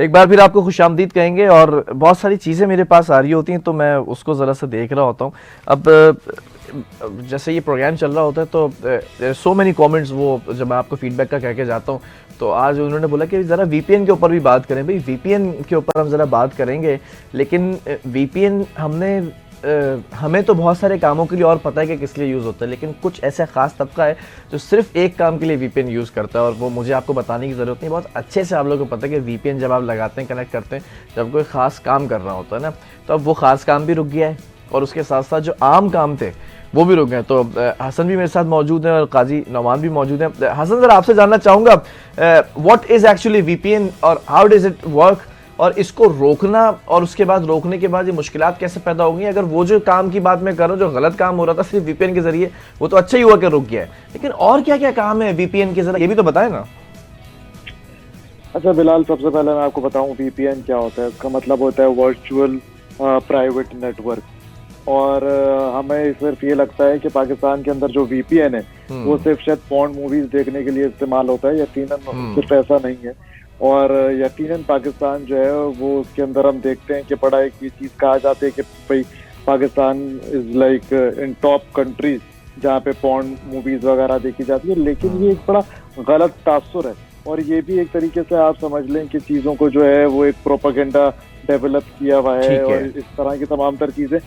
एक बार फिर आपको खुशामदीद कहेंगे और बहुत सारी चीज़ें मेरे पास आ रही होती हैं तो मैं उसको ज़रा सा देख रहा होता हूँ। अब जैसे ये प्रोग्राम चल रहा होता है तो सो मेनी कमेंट्स, वो जब मैं आपको फीडबैक का कह के जाता हूँ तो आज उन्होंने बोला कि ज़रा वीपीएन के ऊपर भी बात करें। भाई वीपीएन के ऊपर हम ज़रा बात करेंगे, लेकिन वीपीएन हमें तो बहुत सारे कामों के लिए और पता है कि किस लिए यूज़ होता है, लेकिन कुछ ऐसा ख़ास तबका है जो सिर्फ एक काम के लिए वीपीएन यूज़ करता है, और वो मुझे आपको बताने की ज़रूरत नहीं। बहुत अच्छे से आप लोगों को पता है कि वीपीएन जब आप लगाते हैं, कनेक्ट करते हैं, जब कोई ख़ास काम कर रहा होता है ना, तो अब वो ख़ास काम भी रुक गया है और उसके साथ साथ जो आम काम थे वो भी रुक गए। तो हसन भी मेरे साथ मौजूद हैं और काजी नौमान भी मौजूद हैं। हसन, ज़रा आपसे जानना चाहूँगा व्हाट इज़ एक्चुअली वीपीएन और हाउ डज इट वर्क, और इसको रोकना और उसके बाद रोकने के बाद ये मुश्किलात कैसे पैदा होंगी। अगर वो जो काम की बात मैं कर रहा हूँ, जो गलत काम हो रहा था सिर्फ वीपीएन के जरिए, वो तो अच्छा ही हुआ कि रुक गया है, लेकिन और क्या क्या काम है वीपीएन के, जरा ये भी तो बताएं ना। अच्छा बिलाल, सबसे पहले मैं आपको बताऊं वीपीएन क्या होता है। इसका मतलब होता है वर्चुअल प्राइवेट नेटवर्क। और हमें सिर्फ ये लगता है कि पाकिस्तान के अंदर जो वीपीएन है वो सिर्फ शायद पॉर्न मूवीज देखने के लिए इस्तेमाल होता है। यकीनन सिर्फ ऐसा नहीं है, और यकीनन पाकिस्तान जो है वो उसके अंदर हम देखते हैं कि बड़ा एक ये चीज कहा जाता है कि भाई Pakistan is like in top countries जहाँ पे पॉर्न मूवीज वगैरह देखी जाती है। लेकिन ये एक बड़ा गलत तासुर है, और ये भी एक तरीके से आप समझ लें कि चीजों को जो है वो एक प्रोपेगेंडा डेवलप किया हुआ है और इस तरह की तमाम तर चीजें।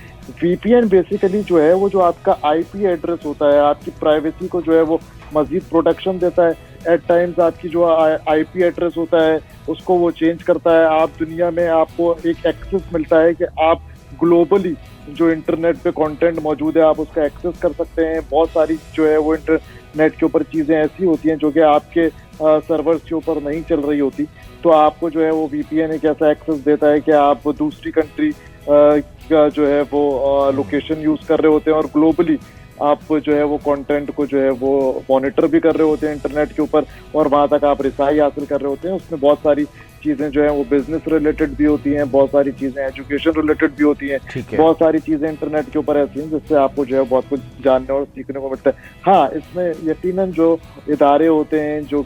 वीपीएन बेसिकली जो है वो जो आपका आईपी एड्रेस होता है, आपकी प्राइवेसी को जो है वो मजीद प्रोटेक्शन देता है। एट टाइम्स आपकी जो आईपी एड्रेस होता है उसको वो चेंज करता है। आप दुनिया में आपको एक एक्सेस मिलता है कि आप ग्लोबली जो इंटरनेट पे कंटेंट मौजूद है आप उसका एक्सेस कर सकते हैं। बहुत सारी जो है वो इंटरनेट के ऊपर चीजें ऐसी होती हैं जो कि आपके सर्वर्स के ऊपर नहीं चल रही होती, तो आपको जो है वो वीपीएन एक ऐसा एक्सेस देता है कि आप दूसरी कंट्री का जो है वो लोकेशन यूज कर रहे होते हैं, और ग्लोबली आप जो है वो कंटेंट को जो है वो मॉनिटर भी कर रहे होते हैं इंटरनेट के ऊपर, और वहां तक आप रिसाई हासिल कर रहे होते हैं। उसमें बहुत सारी चीजें जो है वो बिजनेस रिलेटेड भी होती हैं, बहुत सारी चीजें एजुकेशन रिलेटेड भी होती हैं, बहुत सारी चीजें इंटरनेट के ऊपर ऐसी हैं जिससे आपको जो है बहुत कुछ जानने और सीखने को मिलता है। हाँ, इसमें यकीनन जो इदारे होते हैं, जो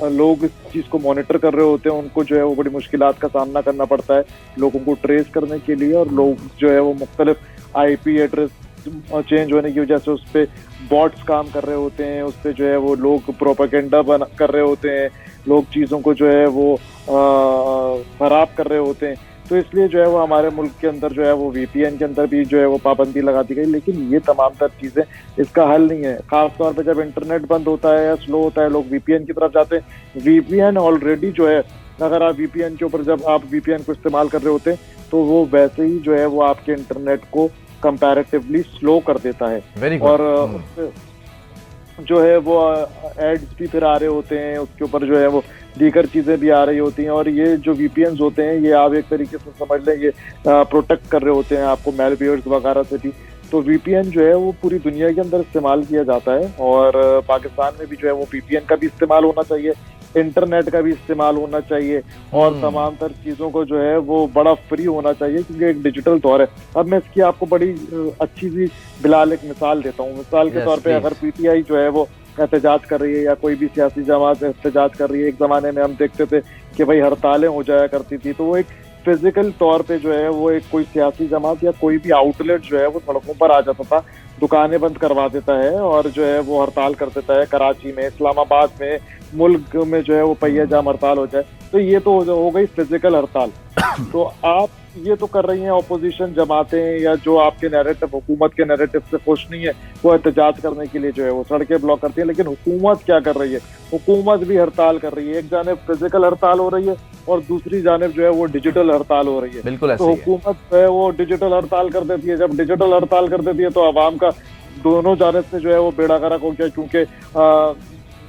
लोग इस चीज को मॉनिटर कर रहे होते हैं, उनको जो है वो बड़ी मुश्किलात का सामना करना पड़ता है लोगों को ट्रेस करने के लिए। और लोग जो है वो मुख्तलिफ आईपी एड्रेस चेंज होने की वजह से उस पर बॉट्स काम कर रहे होते हैं, उस पर जो है वो लोग प्रोपेगेंडा कर रहे होते हैं, लोग चीज़ों को जो है वो खराब कर रहे होते हैं। तो इसलिए जो है वो हमारे मुल्क के अंदर जो है वो वीपीएन के अंदर भी जो है वो पाबंदी लगा दी गई। लेकिन ये तमाम तर चीज़ें इसका हल नहीं है। खास तौर पे जब इंटरनेट बंद होता है या स्लो होता है, लोग वीपीएन की तरफ जाते हैं। वीपीएन ऑलरेडी जो है, अगर आप वीपीएन के ऊपर जब आप वीपीएन को इस्तेमाल कर रहे होते हैं तो वो वैसे ही जो है वो आपके इंटरनेट को कंपैरेटिवली स्लो कर देता है। और जो है वो एड्स भी फिर आ रहे होते हैं, उसके ऊपर जो है वो दीगर चीजें भी आ रही होती हैं। और ये जो वीपीएन होते हैं ये आप एक तरीके से समझ लें ये प्रोटेक्ट कर रहे होते हैं आपको मैलवेयर्स वगैरह से भी। तो वीपीएन जो है वो पूरी दुनिया के अंदर इस्तेमाल किया जाता है, और पाकिस्तान में भी जो है वो वीपीएन का भी इस्तेमाल होना चाहिए, इंटरनेट का भी इस्तेमाल होना चाहिए, और तमाम तर चीज़ों को जो है वो बड़ा फ्री होना चाहिए, क्योंकि एक डिजिटल दौर है। अब मैं इसकी आपको बड़ी अच्छी सी बिलाल एक मिसाल देता हूँ। मिसाल के तौर पे अगर पीटीआई जो है वो एहतजाज कर रही है या कोई भी सियासी जमात एहतजाज कर रही है, एक ज़माने में हम देखते थे कि भाई हड़तालें हो जाया करती थी, तो वो एक फिजिकल तौर पे जो है वो एक कोई सियासी जमात या कोई भी आउटलेट जो है वो सड़कों पर आ जाता था, दुकानें बंद करवा देता है और जो है वो हड़ताल कर देता है। कराची में, इस्लामाबाद में, मुल्क में जो है वो पहिया जाम हड़ताल हो जाए, तो ये तो हो गई फिजिकल हड़ताल। तो आप ये तो कर रही हैं ऑपोजिशन जमातें या जो आपके नैरेटिव, हुकूमत के नैरेटिव से खुश नहीं है, वो एहतजाज करने के लिए जो है वो सड़कें ब्लॉक करती है। लेकिन हुकूमत क्या कर रही है? हुकूमत भी हड़ताल कर रही है। एक जानिब फिजिकल हड़ताल हो रही है और दूसरी जानिब जो है वो डिजिटल हड़ताल हो रही है। बिल्कुल तो हुकूमत जो है वो डिजिटल हड़ताल कर देती है। जब डिजिटल हड़ताल कर देती है तो आवाम का दोनों जानिब से जो है वो बेड़ा गर्क हो गया, क्योंकि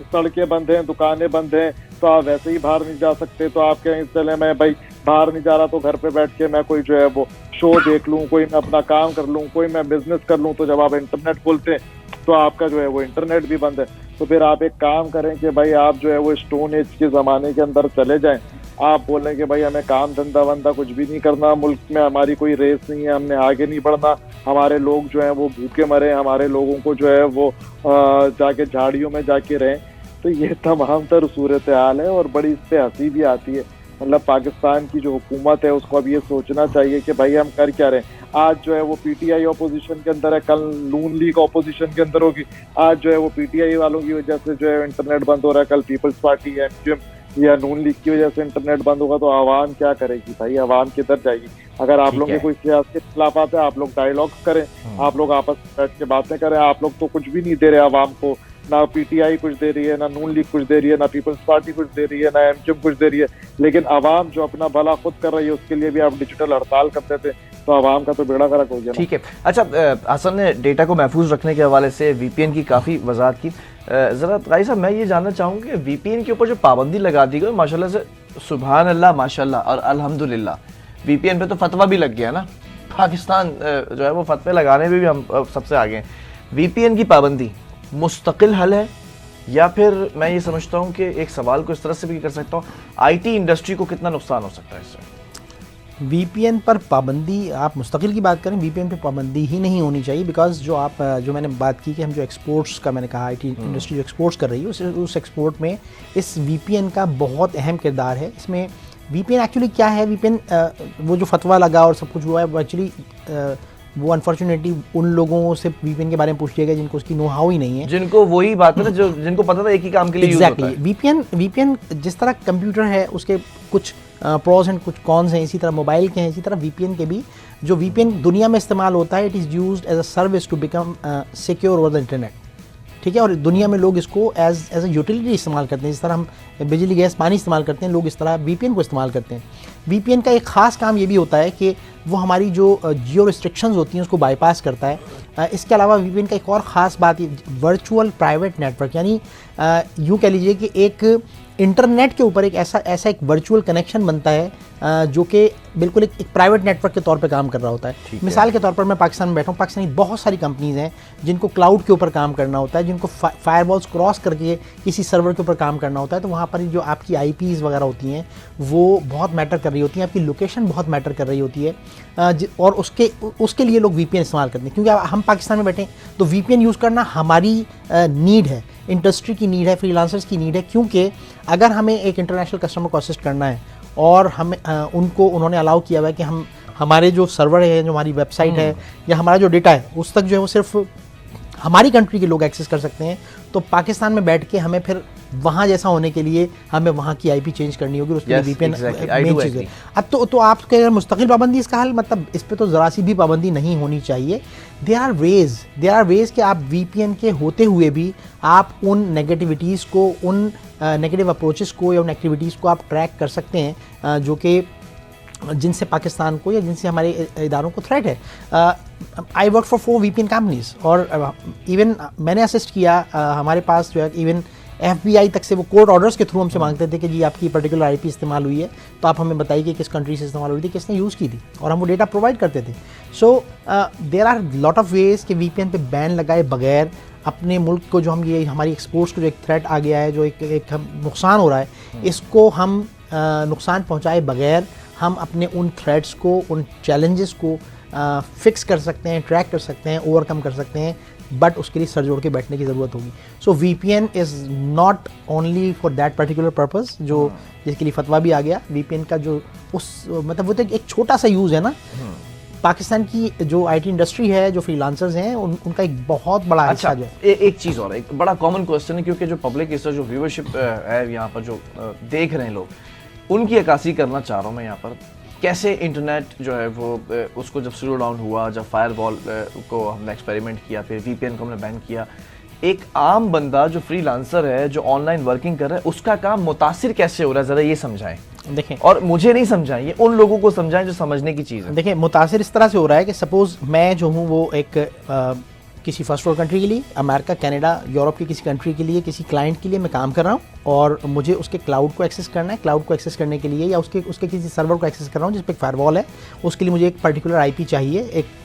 सड़कें बंद हैं, दुकानें बंद हैं, तो आप वैसे ही बाहर नहीं जा सकते। तो आप कहें चले मैं भाई बाहर नहीं जा रहा तो घर पे बैठ के मैं कोई जो है वो शो देख लूँ, कोई मैं अपना काम कर लूँ, कोई मैं बिजनेस कर लूँ। तो जब आप इंटरनेट खोलते हैं तो आपका जो है वो इंटरनेट भी बंद है। तो फिर आप एक काम करें कि भाई आप जो है वो स्टोन एज के ज़माने के अंदर चले जाएं। आप बोलें कि भाई हमें काम धंधा वंदा कुछ भी नहीं करना, मुल्क में हमारी कोई रेस नहीं है, हमने आगे नहीं बढ़ना, हमारे लोग जो हैं वो भूखे मरे, हमारे लोगों को जो है वो जाके झाड़ियों में जाके रहें। तो ये तमाम तर सूरत हाल है और बड़ी इस पे हंसी भी आती है। मतलब पाकिस्तान की जो हुकूमत है उसको अब ये सोचना चाहिए कि भाई हम कर क्या रहे हैं। आज जो है वो पीटीआई ऑपोजिशन के अंदर है, कल नून लीग ऑपोजिशन के अंदर होगी। आज जो है वो पीटीआई वालों की वजह से जो है इंटरनेट बंद हो रहा है, कल पीपल्स पार्टी, एमक्यूएम या नून लीग की वजह से इंटरनेट बंद होगा, तो आवाम क्या करेगी भाई? आवाम किधर जाएगी? अगर आप लोगों के कोई सियासी इख्तिलाफात है, आप लोग डायलॉग्स करें, आप लोग आपस में बैठ के बातें करें। आप लोग तो कुछ भी नहीं दे रहे आवाम को, ना पीटीआई कुछ दे रही है, ना नून लीग कुछ दे रही है, ना पीपल्स पार्टी कुछ दे रही है, ना एमक्यूएम कुछ दे रही है। लेकिन आवाम जो अपना भला खुद कर रही है उसके लिए भी आप डिजिटल हड़ताल करते थे, तो आवाम का तो बेड़ा गर्क हो गया। ठीक है, अच्छा हसन ने डेटा को महफूज रखने के हवाले से वीपीएन की काफ़ी वजाहत की। ज़रा गाई साहब, मैं ये जानना चाहूँगा कि वीपीएन के ऊपर जो पाबंदी लगा दी गई, माशाल्लाह से सुभान अल्लाह, माशाल्लाह और अल्हम्दुलिल्लाह, वीपीएन पे तो फतवा भी लग गया ना। पाकिस्तान जो है वो फतवे लगाने में भी हम सबसे आगे हैं। वीपीएन की पाबंदी मुस्तकिल हल है, या फिर मैं ये समझता हूँ कि एक सवाल को इस तरह से भी कर सकता हूँ, आईटी इंडस्ट्री को कितना नुकसान हो सकता है इससे? वीपीएन पर पाबंदी, आप मुस्तकिल की बात करें, वीपीएन पे पाबंदी ही नहीं होनी चाहिए। बिकॉज जो मैंने बात की कि हम जो एक्सपोर्ट्स का, मैंने कहा आईटी इंडस्ट्री जो एक्सपोर्ट्स कर रही है, उस एक्सपोर्ट में इस वीपीएन का बहुत अहम किरदार है। इसमें वीपीएन एक्चुअली क्या है, वीपीएन वो जो फतवा लगा और सब कुछ हुआ है, वो एक्चुअली वो अनफॉर्चुनेटली उन लोगों से वीपीएन के बारे में पूछ लिया गया जिनको उसकी नो हाउ ही नहीं है, जिनको वही बात है ना, जो जिनको पता था एक ही काम के लिए यूज होता है। वीपीएन जिस तरह कंप्यूटर है उसके कुछ प्रोज एंड कुछ कॉन्स हैं, इसी तरह मोबाइल के हैं, इसी तरह वीपीएन के भी। जो वीपीएन दुनिया में इस्तेमाल होता है, it is used as a service to become secure over the internet, ठीक है। और दुनिया में लोग इसको एज अ यूटिलिटी इस्तेमाल करते हैं, जिस तरह हम बिजली गैस पानी इस्तेमाल करते हैं, लोग इस तरह वीपीएन को इस्तेमाल करते हैं। वीपीएन का एक ख़ास काम ये भी होता है कि वो हमारी जो जियो रिस्ट्रिक्शंस होती हैं उसको बाईपास करता है। इसके अलावा वीपीएन का एक और ख़ास बात, वर्चुअल प्राइवेट नेटवर्क, यानी यूँ कह लीजिए कि एक इंटरनेट के ऊपर एक ऐसा एक वर्चुअल कनेक्शन बनता है जो कि बिल्कुल एक प्राइवेट नेटवर्क के तौर पे काम कर रहा होता है। मिसाल के तौर पर मैं पाकिस्तान में बैठा हूँ, पाकिस्तानी बहुत सारी कंपनीज़ हैं जिनको क्लाउड के ऊपर काम करना होता है, जिनको फायरवॉल्स क्रॉस करके किसी सर्वर के ऊपर काम करना होता है। तो वहाँ पर जो आपकी आईपीज़ वगैरह होती हैं वो बहुत मैटर कर रही होती हैं, आपकी लोकेशन बहुत मैटर कर रही होती है, और उसके लिए लोग वीपीएन इस्तेमाल करते हैं। क्योंकि हम पाकिस्तान में बैठे हैं तो वीपीएन यूज़ करना हमारी नीड है, इंडस्ट्री की नीड है, फ्रीलांसर्स की नीड है। क्योंकि अगर हमें एक इंटरनेशनल कस्टमर को असिस्ट करना है और हमें उन्होंने अलाउ किया हुआ है कि हमारे जो सर्वर है, जो हमारी वेबसाइट है या हमारा जो डेटा है, उस तक जो है वो सिर्फ हमारी कंट्री के लोग एक्सेस कर सकते हैं, तो पाकिस्तान में बैठ के हमें फिर वहाँ जैसा होने के लिए हमें वहाँ की आईपी चेंज करनी होगी, उसके लिए वीपीएन मेन चीज़ है। अब तो आपके अगर मुस्तकिल पाबंदी इसका हल, मतलब इस पर तो ज़रा सी भी पाबंदी नहीं होनी चाहिए। देयर आर वेज़ कि आप वीपीएन के होते हुए भी आप उन नेगेटिविटीज़ को, उन नेगेटिव अप्रोचेस को या उन एक्टिविटीज़ को आप ट्रैक कर सकते हैं जो कि जिनसे पाकिस्तान को या जिनसे हमारे इदारों को थ्रेट है। I work for 4 VPN companies, और इवन मैंने असिस्ट किया, हमारे पास जो है इवन FBI तक से वो कोर्ट ऑर्डर्स के थ्रू हमसे मांगते थे कि जी आपकी पर्टिकुलर आईपी इस्तेमाल हुई है, तो आप हमें बताइए कि किस कंट्री से इस्तेमाल हुई थी, किसने यूज़ की थी, और हम वो डेटा प्रोवाइड करते थे। So there are lot of ways कि वीपीएन पे बैन लगाए बगैर अपने मुल्क को, जो हम ये हमारी एक्सपोर्ट्स को जो एक थ्रेट आ गया है, जो एक नुकसान हो रहा है, इसको हम नुकसान पहुँचाए बगैर हम अपने उन थ्रेट्स को, उन चैलेंजेस को फिक्स कर सकते हैं, ट्रैक कर सकते हैं, ओवरकम कर सकते हैं, बट उसके लिए सर जोड़ के बैठने की ज़रूरत होगी। So VPN is not only for that particular purpose, जो जिसके लिए फतवा भी आ गया। वीपीएन का जो मतलब वो तो एक छोटा सा यूज़ है ना, पाकिस्तान की जो आईटी इंडस्ट्री है, जो फ्रीलांसर्स हैं, उनका एक बहुत बड़ा हिस्सा जो है। एक चीज़ और, एक बड़ा कॉमन क्वेश्चन है, क्योंकि जो पब्लिक इस जो व्यूअरशिप है यहाँ पर, जो देख रहे हैं लोग, उनकी अक्कासी करना चाह रहा हूँ मैं यहाँ पर। कैसे इंटरनेट जो है वो उसको जब स्लो डाउन हुआ, जब फायरवॉल को हमने एक्सपेरिमेंट किया, फिर वीपीएन को हमने बैन किया, एक आम बंदा जो फ्रीलांसर है, जो ऑनलाइन वर्किंग कर रहा है, उसका काम मुतासिर कैसे हो रहा है, ज़रा ये समझाएं। देखें, और मुझे नहीं समझाएं, ये उन लोगों को समझाएं जो समझने की चीज़ है। देखें, मुतासिर इस तरह से हो रहा है कि सपोज़ मैं जो हूँ वो एक किसी फर्स्ट वर्ल्ड कंट्री के लिए, अमेरिका, कनाडा, यूरोप की किसी कंट्री के लिए, किसी क्लाइंट के लिए मैं काम कर रहा हूँ, और मुझे उसके क्लाउड को एक्सेस करना है। क्लाउड को एक्सेस करने के लिए, या उसके किसी सर्वर को एक्सेस कर रहा हूँ जिस पर एक फायरवॉल है, उसके लिए मुझे एक पर्टिकुलर आईपी चाहिए,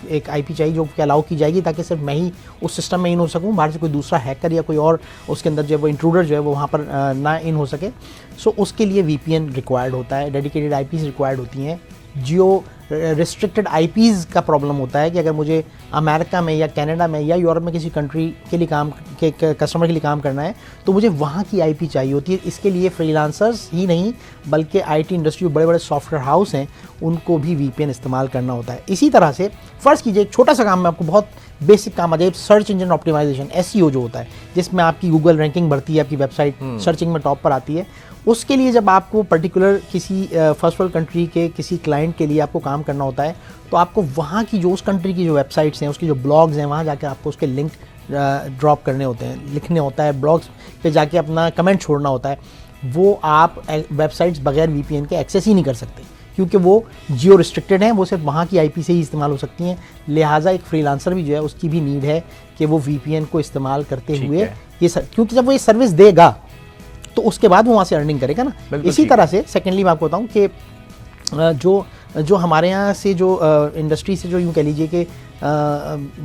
एक आईपी चाहिए जो कि अलाउ की जाएगी, ताकि सिर्फ मैं ही उस सिस्टम में इन हो सकूँ, बाहर से कोई दूसरा हैकर या कोई और उसके अंदर जो है वो इंट्रूडर जो है वो वहाँ पर ना इन हो सके। सो उसके लिए वीपीएन रिक्वायर्ड होता है, डेडिकेटेड आईपीज़ रिक्वायर्ड होती हैं। जियो रिस्ट्रिक्टेड आईपीज़ का प्रॉब्लम होता है कि अगर मुझे अमेरिका में या कनाडा में या यूरोप में किसी कंट्री के लिए कस्टमर के लिए काम करना है तो मुझे वहाँ की आईपी चाहिए होती है। इसके लिए फ्रीलांसर्स ही नहीं बल्कि आईटी इंडस्ट्री बड़े बड़े सॉफ्टवेयर हाउस हैं उनको भी वीपीएन इस्तेमाल करना होता है। इसी तरह से फ़र्ज़ कीजिए एक छोटा सा काम मैं आपको बहुत बेसिक काम आ जाए, सर्च इंजन ऑप्टिमाइजेशन एसईओ जो होता है जिसमें आपकी गूगल रैंकिंग बढ़ती है, आपकी वेबसाइट सर्चिंग में टॉप पर आती है। उसके लिए जब आपको पर्टिकुलर किसी फर्स्ट वर्ल्ड कंट्री के किसी क्लाइंट के लिए आपको काम करना होता है तो आपको वहाँ की जो उस कंट्री की जो वेबसाइट्स हैं, उसकी जो ब्लॉग्स हैं, वहाँ जाकर आपको उसके लिंक ड्रॉप करने होते हैं, लिखने होता है, ब्लॉग्स पे जाके अपना कमेंट छोड़ना होता है। वो आप वेबसाइट्स बगैर वीपीएन के एक्सेस ही नहीं कर सकते क्योंकि वो जियो रिस्ट्रिक्टेड हैं, वो सिर्फ वहाँ की आईपी से ही इस्तेमाल हो सकती हैं। लिहाजा एक फ्रीलांसर भी जो है उसकी भी नीड है कि वो वीपीएन को इस्तेमाल करते हुए क्योंकि जब वो ये सर्विस देगा तो उसके बाद वो वहाँ से अर्निंग करेगा ना। इसी तरह से सेकेंडली मैं आपको बताऊँ कि जो हमारे यहाँ से जो इंडस्ट्री से जो यूँ कह लीजिए कि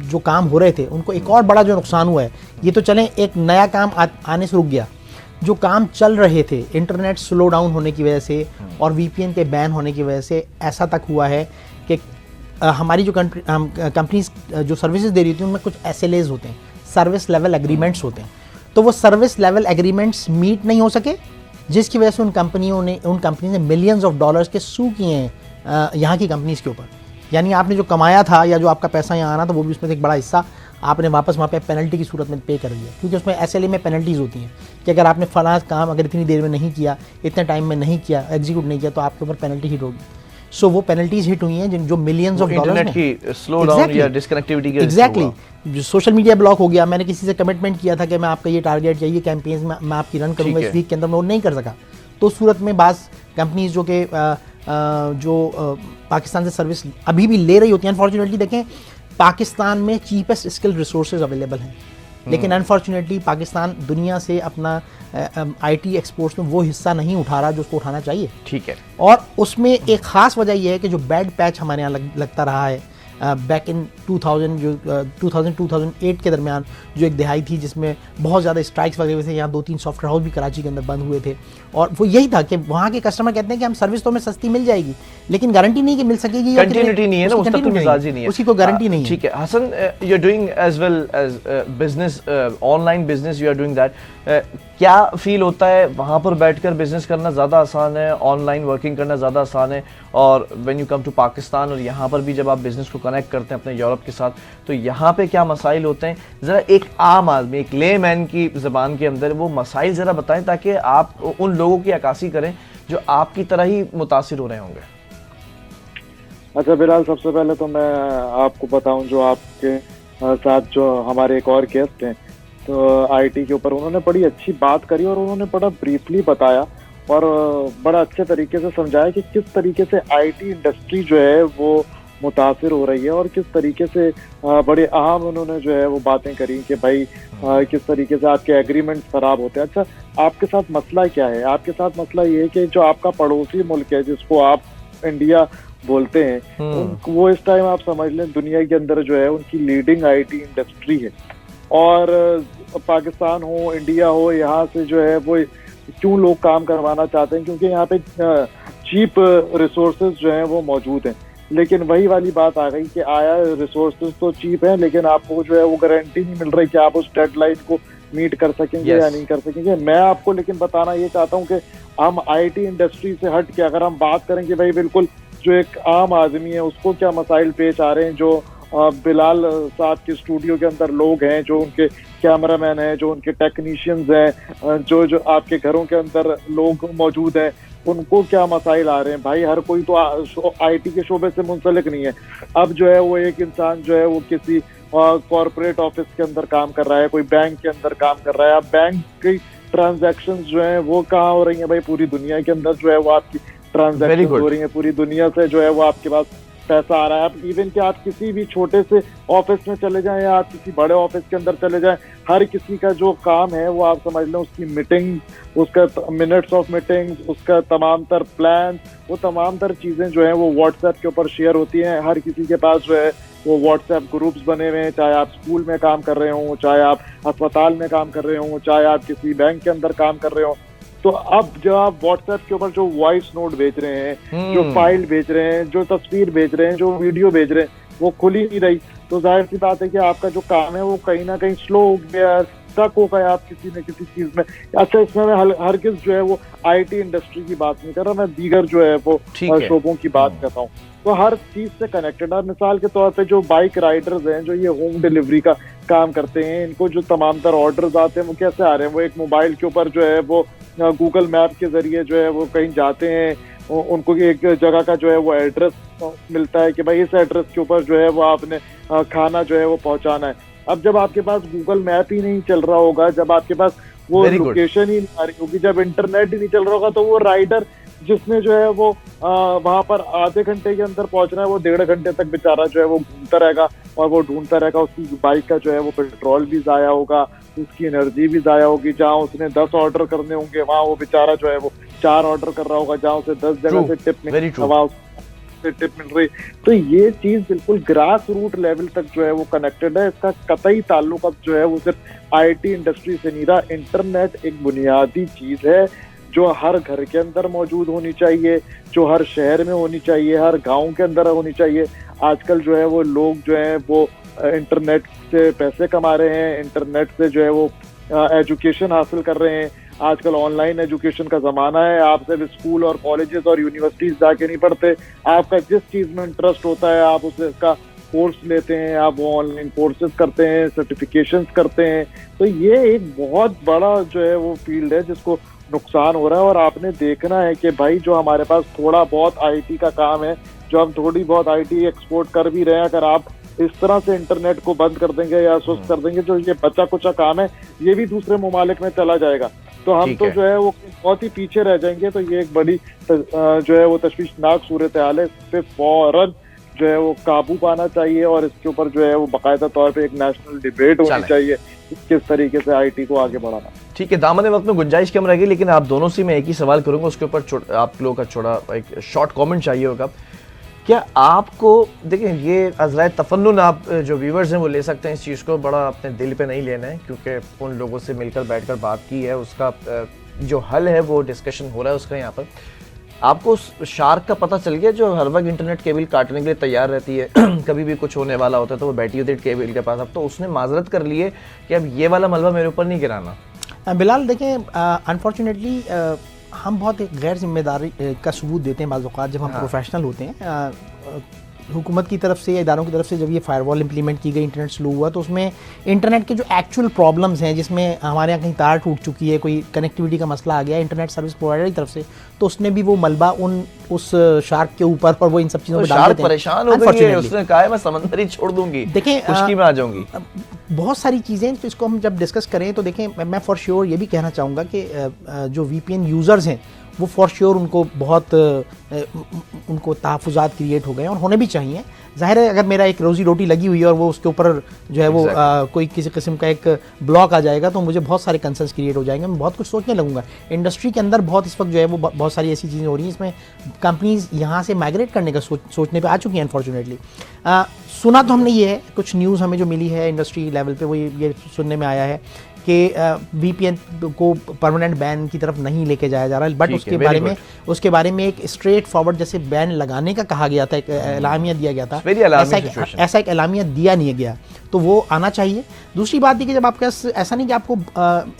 जो काम हो रहे थे उनको एक और बड़ा जो नुकसान हुआ है, ये तो चलें एक नया काम आने से रुक गया, जो काम चल रहे थे इंटरनेट स्लो डाउन होने की वजह से और वीपीएन के बैन होने की वजह से ऐसा तक हुआ है कि हमारी जो कंपनीज जो सर्विसेज दे रही थी उनमें कुछ SLAs होते हैं, सर्विस लेवल एग्रीमेंट्स होते हैं, तो वो सर्विस लेवल एग्रीमेंट्स मीट नहीं हो सके जिसकी वजह से उन कंपनी ने मिलियंस ऑफ डॉलर्स के सू किए हैं यहाँ की कंपनीज़ के ऊपर। यानी आपने जो कमाया था या जो आपका पैसा यहाँ आना था वो भी उसमें से एक बड़ा हिस्सा आपने वापस वहाँ पे पेनल्टी की सूरत में पे कर दिया, क्योंकि उसमें SLA में पेनल्टीज़ होती हैं कि अगर आपने फलां काम अगर इतनी देर में नहीं किया, इतने टाइम में नहीं किया, एग्जीक्यूट नहीं किया तो आपके ऊपर पेनल्टी हिट होगी। सो वो पेनल्टीज हिट हुई हैं जो मिलियंस ऑफ डॉलर्स में की स्लो डाउन या डिस्कनेक्टिविटी के एग्जैक्टली जो सोशल मीडिया ब्लॉक हो गया। मैंने किसी से कमिटमेंट किया था कि मैं आपका ये टारगेट या ये कैंपेन्स में मैं आपकी रन करूँगा इस वीक के अंदर, मैं वो नहीं कर सका। तो उस सूरत में बाज़ कंपनीज जो कि पाकिस्तान से सर्विस अभी भी ले रही होती हैं, अनफॉर्चुनेटली देखें पाकिस्तान में चीपेस्ट स्किल्ड रिसोर्सेज अवेलेबल हैं, लेकिन अनफॉर्चुनेटली पाकिस्तान दुनिया से अपना आईटी एक्सपोर्ट्स में वो हिस्सा नहीं उठा रहा जो उसको उठाना चाहिए। ठीक है। और उसमें एक ख़ास वजह यह है कि जो बैड पैच हमारे यहाँ लगता रहा है बैक इन 2008 के दरमियान जो एक दिहाई थी जिसमें बहुत ज़्यादा स्ट्राइक्स वगैरह से, यहाँ 2-3 सॉफ्टवेयर हाउस भी कराची के अंदर बंद हुए थे, और वो यही था कि वहाँ के कस्टमर कहते हैं कि हम सर्विस तो हमें सस्ती मिल जाएगी लेकिन गारंटी नहीं कि मिल सकेगी, कंटिन्यूटी नहीं है ना, उसका तो मिजाज ही नहीं है, उसकी कोई गारंटी नहीं है। ठीक है Hasan, you are doing as well as business, online business you are doing that, क्या फील होता है वहाँ पर बैठकर बिजनेस करना ज़्यादा आसान है, ऑनलाइन वर्किंग करना ज़्यादा आसान है, और when you come to Pakistan और यहाँ पर भी जब आप बिजनेस को कनेक्ट करते हैं अपने यूरोप के साथ तो यहाँ पे क्या मसाइल होते हैं, ज़रा एक आम आदमी एक लेमैन की ज़बान के अंदर वो मसाइल ज़रा बताएं ताकि आप उन लोगों की अक्कासी करें जो आपकी तरह ही मुतासिर हो रहे होंगे। अच्छा बिलाल, सबसे पहले तो मैं आपको बताऊं जो आपके साथ जो हमारे एक और गेस्ट हैं तो आईटी के ऊपर उन्होंने बड़ी अच्छी बात करी और उन्होंने बड़ा ब्रीफली बताया और बड़ा अच्छे तरीके से समझाया कि किस तरीके से आईटी इंडस्ट्री जो है वो मुतासिर हो रही है और किस तरीके से बड़े अहम उन्होंने जो है वो बातें करी कि भाई किस तरीके से आपके एग्रीमेंट्स खराब होते हैं। अच्छा, आपके साथ मसला क्या है? आपके साथ मसला ये है कि जो आपका पड़ोसी मुल्क है जिसको आप इंडिया बोलते हैं वो इस टाइम आप समझ लें दुनिया के अंदर जो है उनकी लीडिंग आईटी इंडस्ट्री है, और पाकिस्तान हो इंडिया हो यहाँ से जो है वो क्यों लोग काम करवाना चाहते हैं, क्योंकि यहाँ पे चीप रिसोर्सेज जो हैं वो मौजूद हैं। लेकिन वही वाली बात आ गई कि आया रिसोर्सेज तो चीप हैं लेकिन आपको जो है वो गारंटी नहीं मिल रही कि आप उस डेडलाइन को मीट कर सकेंगे या नहीं कर सकेंगे। मैं आपको लेकिन बताना ये चाहता हूँ कि हम आईटी इंडस्ट्री से हट के अगर हम बात करें कि भाई बिल्कुल जो एक आम आदमी है उसको क्या मसाइल पेश आ रहे हैं, जो बिलाल साहब के स्टूडियो के अंदर लोग हैं, जो उनके कैमरामैन हैं, जो उनके टेक्नीशियंस हैं, जो आपके घरों के अंदर लोग मौजूद हैं, उनको क्या मसाइल आ रहे हैं। भाई हर कोई तो आईटी के शोबे से मुंसलिक नहीं है। अब जो है वो एक इंसान जो है वो किसी कॉर्पोरेट ऑफिस के अंदर काम कर रहा है, कोई बैंक के अंदर काम कर रहा है। अब बैंक की ट्रांजैक्शंस जो है वो कहाँ हो रही हैं? भाई पूरी दुनिया के अंदर जो है वो आपकी ट्रांजैक्शन हो रही है, पूरी दुनिया से जो है वो आपके पास पैसा आ रहा है। आप इवन कि आप किसी भी छोटे से ऑफिस में चले जाएं या आप किसी बड़े ऑफिस के अंदर चले जाएं, हर किसी का जो काम है वो आप समझ लें उसकी मीटिंग, उसका मिनट्स ऑफ मीटिंग्स, उसका तमाम तर प्लान, वो तमाम तर चीज़ें जो हैं वो व्हाट्सएप के ऊपर शेयर होती हैं। हर किसी के पास जो है वो व्हाट्सएप ग्रुप्स बने हुए हैं, चाहे आप स्कूल में काम कर रहे हों, चाहे आप अस्पताल में काम कर रहे हों, चाहे आप किसी बैंक के अंदर काम कर रहे हों। तो अब जब आप व्हाट्सएप के ऊपर जो वॉइस नोट भेज रहे हैं, जो फाइल भेज रहे हैं, जो तस्वीर भेज रहे हैं, जो वीडियो भेज रहे हैं, वो खुल ही नहीं रही, तो जाहिर सी बात है कि आपका जो काम है वो कहीं ना कहीं स्लो हो गया, स्टक हो गया आप किसी न किसी चीज में। अच्छा, इसमें मैं हर किस जो है वो आईटी इंडस्ट्री की बात नहीं कर रहा, मैं दीगर जो है वो शोबों की बात कर रहा हूँ। तो हर चीज से कनेक्टेड है। मिसाल के तौर पे जो बाइक राइडर्स हैं, जो ये होम डिलीवरी का काम करते हैं, इनको जो तमाम तर ऑर्डर्स आते हैं वो कैसे आ रहे हैं? वो एक मोबाइल के ऊपर जो है वो गूगल मैप के जरिए जो है वो कहीं जाते हैं, उनको एक जगह का जो है वो एड्रेस मिलता है कि भाई इस एड्रेस के ऊपर जो है वो आपने खाना जो है वो पहुंचाना है। अब जब आपके पास गूगल मैप ही नहीं चल रहा होगा, जब आपके पास वो लोकेशन ही नहीं आ रही होगी, जब इंटरनेट ही नहीं चल रहा होगा, तो वो राइडर जिसने जो है वो वहां पर आधे घंटे के अंदर पहुंचना है, वो 1.5 घंटे तक बेचारा जो है वो घूमता रहेगा और वो ढूंढता रहेगा। उसकी बाइक का जो है वो पेट्रोल भी जाया होगा, उसकी एनर्जी भी जाया होगी। जहाँ उसने 10 ऑर्डर करने होंगे, वहाँ वो बेचारा जो है वो 4 ऑर्डर कर रहा होगा। जहाँ उसे 10 जगह से टिप मिल रही। तो ये चीज बिल्कुल ग्रास रूट लेवल तक जो है वो कनेक्टेड है। इसका कतई ताल्लुक अब जो है वो सिर्फ आईटी इंडस्ट्री से नहीं रहा। इंटरनेट एक बुनियादी चीज है जो हर घर के अंदर मौजूद होनी चाहिए, जो हर शहर में होनी चाहिए, हर गांव के अंदर होनी चाहिए। आजकल जो है वो लोग जो है वो इंटरनेट से पैसे कमा रहे हैं, इंटरनेट से जो है वो एजुकेशन हासिल कर रहे हैं। आजकल ऑनलाइन एजुकेशन का जमाना है। आप सिर्फ स्कूल और कॉलेजेस और यूनिवर्सिटीज जाके नहीं पढ़ते, आपका जिस चीज में इंटरेस्ट होता है आप उसका कोर्स लेते हैं, आप वो ऑनलाइन कोर्सेज करते हैं, सर्टिफिकेशंस करते हैं। तो ये एक बहुत बड़ा जो है वो फील्ड है जिसको नुकसान हो रहा है। और आपने देखना है कि भाई जो हमारे पास थोड़ा बहुत आईटी का काम है, जो हम थोड़ी बहुत आईटी एक्सपोर्ट कर भी रहे हैं, अगर आप इस तरह से इंटरनेट को बंद कर देंगे या सुस्त कर देंगे, जो ये बचा कुचा काम है ये भी दूसरे ममालिक में चला जाएगा, तो हम तो जो है वो बहुत ही पीछे रह जाएंगे। तो ये एक बड़ी जो है वो तशवीशनाक सूरत हाल है। इस पे फौरन जो है वो काबू पाना चाहिए और इसके ऊपर जो है वो बाकायदा तौर पे एक नेशनल डिबेट होनी चाहिए किस तरीके से आईटी को आगे बढ़ाना। ठीक है, दामन वक्त में गुंजाइश कम रहेगी, लेकिन आप दोनों से मैं एक ही सवाल करूंगा, उसके ऊपर आप लोगों का छोटा एक शॉर्ट कमेंट चाहिए होगा। क्या आपको, देखिए ये अज़राए तफन्नुन आप जो व्यूवर्स हैं वो ले सकते हैं, इस चीज़ को बड़ा अपने दिल पे नहीं लेना है, क्योंकि उन लोगों से मिलकर बैठकर बात की है, उसका जो हल है वो डिस्कशन हो रहा है उसका। यहाँ पर आपको उस शार्क का पता चल गया जो हर वक्त इंटरनेट केबल काटने के लिए तैयार रहती है कभी भी कुछ होने वाला होता है तो वो बैठी होती है केबल के पास। अब तो उसने माजरत कर ली है कि अब ये वाला मलबा मेरे ऊपर नहीं गिराना। बिलाल देखें, अनफॉर्चुनेटली हम बहुत एक गैर जिम्मेदारी का सबूत देते हैं बाज़ औक़ात जब हम प्रोफेशनल होते हैं। हुकूमत की तरफ से या इदारों की तरफ से जब ये फायरवॉल इंप्लीमेंट की गई, इंटरनेट स्लो हुआ, तो उसमें इंटरनेट के जो एक्चुअल प्रॉब्लम्स हैं, जिसमें हमारे यहाँ कहीं तार टूट चुकी है, कोई कनेक्टिविटी का मसला आ गया इंटरनेट सर्विस प्रोवाइडर की तरफ से, तो उसने भी वो मलबा उस शार्क के ऊपर और वो इन सब चीज़ों में डाल देते हैं। परेशान हो गई है, उसने कहा है मैं समंदर ही छोड़ दूंगी, देखें खुशकी में आ जाऊंगी। बहुत सारी चीज़ें, तो इसको हम जब डिस्कस करें तो देखें, मैं फॉर श्योर ये भी कहना चाहूँगा कि जो VPN यूज़र्स हैं वो फॉर श्योर उनको बहुत उनको तहफ़्फ़ुज़ात क्रिएट हो गए हैं और होने भी चाहिए। ज़ाहिर है अगर मेरा एक रोज़ी रोटी लगी हुई है और वो उसके ऊपर जो है वो कोई किसी किस्म का एक ब्लॉक आ जाएगा तो मुझे बहुत सारे कंसर्न्स क्रिएट हो जाएंगे, मैं बहुत कुछ सोचने लगूंगा। इंडस्ट्री के अंदर बहुत इस वक्त जो है वो बहुत सारी ऐसी चीज़ें हो रही हैं, इसमें कंपनीज यहाँ से माइग्रेट करने का सोचने पे आ चुकी हैं अनफॉर्चुनेटली। सुना तो हमने ये है, कुछ न्यूज़ हमें जो मिली है इंडस्ट्री लेवल पे वो ये सुनने में आया है कि VPN को परमानेंट बैन की तरफ नहीं लेके जाया जा रहा है, बट उसके बारे में एक स्ट्रेट फॉरवर्ड जैसे बैन लगाने का कहा गया था, एक एलामिया दिया गया था। ऐसा एक एलामिया दिया नहीं गया, तो वो आना चाहिए। दूसरी बात ये कि जब आपके ऐसा नहीं कि आपको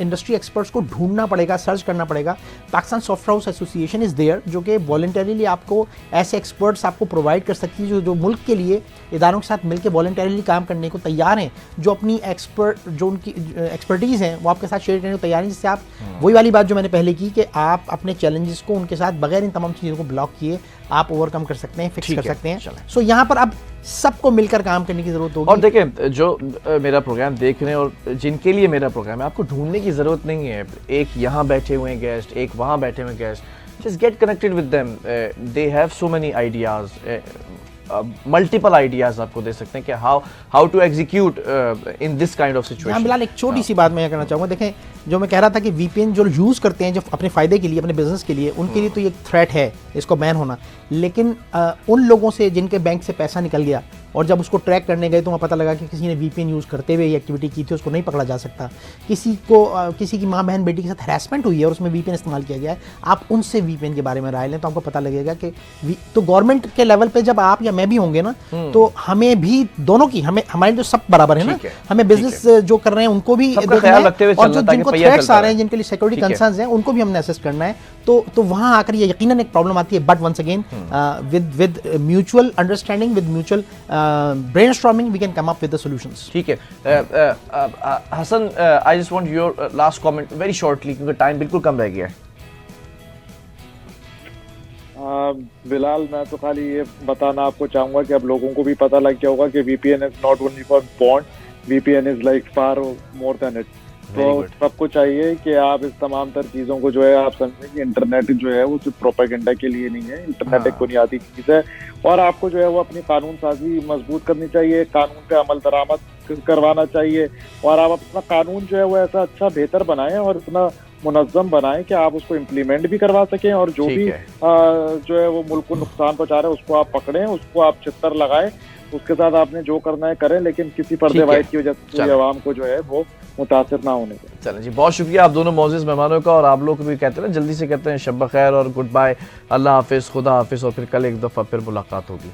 इंडस्ट्री एक्सपर्ट्स को ढूंढना पड़ेगा, सर्च करना पड़ेगा। Pakistan software house association is there, जो कि वॉलंटरीली आपको ऐसे एक्सपर्ट्स आपको प्रोवाइड कर सकती है जो मुल्क के लिए इदारों के साथ मिलकर वॉलंटरीली काम करने को तैयार हैं, जो अपनी जो उनकी एक्सपर्टीज़ हैं वो आपके साथ शेयर करने को तैयार हैं, जिससे आप वही वाली बात जो मैंने पहले की कि आप अपने चैलेंजेस को उनके साथ बगैर इन तमाम चीज़ों को ब्लॉक किए आप ओवरकम कर सकते हैं, फिक्स कर सकते हैं। सो यहाँ पर अब सबको मिलकर काम करने की जरूरत होगी। और देखें, जो मेरा प्रोग्राम देख रहे हैं और जिनके लिए मेरा प्रोग्राम है, आपको ढूंढने की जरूरत नहीं है। एक यहाँ बैठे हुए गेस्ट, एक वहाँ बैठे हुए guest, just get connected with them, they have so many ideas, multiple ideas आपको दे सकते हैं कि how to execute in this kind of situation. हाँ बिलाल, एक छोटी सी बात मैं कहना चाहूँगा। देखें, जो मैं कह रहा था कि VPN जो यूज़ करते हैं जो अपने फ़ायदे के लिए, अपने बिजनेस के लिए, उनके लिए तो ये थ्रेट है इसको बैन होना, लेकिन उन लोगों से जिनके बैंक से पैसा निकल गया और जब उसको ट्रैक करने गए तो वहाँ पता लगा कि किसी ने VPN यूज़ करते हुए एक्टिविटी की थी, उसको नहीं पकड़ा जा सकता। किसी की माँ बहन बेटी के साथ हैरेसमेंट हुई है और उसमें VPN इस्तेमाल किया गया है, आप उनसे VPN के बारे में राय लें तो आपको पता लगेगा कि तो गवर्नमेंट के लेवल पे जब आप या मैं भी होंगे ना, तो हमें भी दोनों की, हमें हमारे जो सब बराबर है ना, हमें बिजनेस जो कर रहे हैं उनको भी सबका ख्याल रखते हुए और चलना जो ताकि जिनको पहिया थ्रेट्स चलता आ रहे हैं, रहे। जिनके लिए सिक्योरिटी ठीक है। कंसर्न्स हैं, उनको भी हमने असेस करना है। तो वहाँ आकर ये यकीनन एक प्रॉब्लम आती है, but once again with mutual understanding, with mutual brainstorming we can come up with the solutions. ठीक है Hasan, I just want your last comment very shortly, क्योंकि टाइम बिल्कुल कम रह गया है। बिलाल, मैं तो खाली ये बताना आपको चाहूंगा कि अब लोगों को भी पता लग गया होगा कि VPN is not only for porn, VPN is like far more than it. तो सबको चाहिए कि आप इस तमाम तर चीज़ों को जो है आप समझें कि इंटरनेट जो है वो सिर्फ प्रोपेगेंडा के लिए नहीं है, इंटरनेट एक बुनियादी चीज़ है और आपको जो है वो अपनी कानून साजी मजबूत करनी चाहिए, कानून पे अमल दरामद करवाना चाहिए और आप अपना कानून जो है वो ऐसा अच्छा बेहतर बनाएं और इतना मुनज़्ज़म बनाएं कि आप उसको इम्प्लीमेंट भी करवा सकें और जो भी जो है वो मुल्क को नुकसान पहुंचा रहे हैं उसको आप पकड़ें, उसको आप चित्तर लगाएं, उसके साथ आपने जो करना है करें, लेकिन किसी पर्दे वाइड की वजह से आवाम को जो है वो मुतासिर ना होने दें। चलें जी, बहुत शुक्रिया आप दोनों मौजूद मेहमानों का, और आप लोग भी कहते हैं ना, जल्दी से कहते हैं शब खैर और गुड बाय, अल्लाह हाफिज़, खुदा हाफिज़, और फिर कल एक दफ़ा फिर मुलाकात होगी।